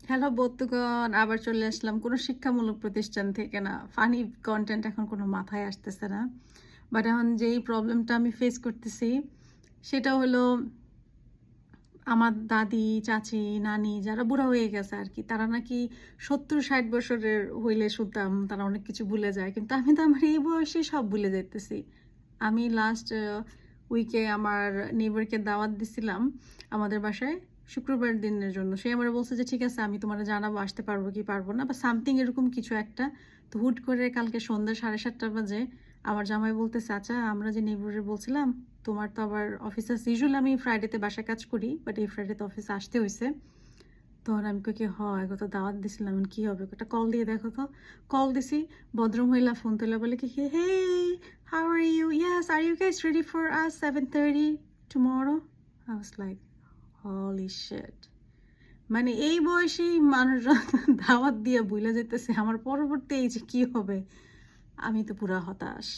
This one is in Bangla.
হ্যালো বন্ধুগণ, আবার চলে আসলাম কোনো শিক্ষামূলক প্রতিষ্ঠান থেকে না। ফানি কনটেন্ট এখন কোনো মাথায় আসতেছে না। বাট এখন যেই প্রবলেমটা আমি ফেস করতেছি সেটা হলো আমার দাদি, চাচি, নানি যারা বুড়া হয়ে গেছে আরকি, তারা নাকি ৭০-৬০ বছরের হইলে শুনতাম তারা অনেক কিছু ভুলে যায়। কিন্তু আমি তো আমার এই বয়সেই সব ভুলে যাইতেছি। আমি লাস্ট উইকে আমার নেইবারকে দাওয়াত দিছিলাম আমাদের বাসায় শুক্রবার দিনের জন্য। সে আমারে বলছে যে, "ঠিক আছে আমি তোমারে জানাবো আসতে পারবো কি পারবো না" বা সামথিং এরকম কিছু একটা। তো হুট করে কালকে সন্ধ্যা ৭:৩০ বাজে আমার জামাই বলতেছে, "আচ্ছা আমরা যে নেইবারে বলছিলাম তোমার তো আবার অফিস আছে।" ইউজুয়ালি আমি ফ্রাইডেতে বাসায় কাজ করি, বাট এই ফ্রাইডেতে অফিসে আসতে হইছে। তখন আমি কই কি, "হ এগো তো দাওয়াত দিছিলাম, এখন কি হবে? একটা কল দিয়ে দেখো তো।" কল দিছি, ভদ্রমহিলা ফোন তুলে বলে কি, "Hey, how are you? Yes, are you guys ready for us 7:30 tomorrow?" I was like, holy shit! মানে এই বয়সেই মানুষজন দাওয়াত দিয়ে ভুইলা যাইতেছে। আমার পরবর্তী এই যে কি হবে? আমি তো পুরা হতাশ।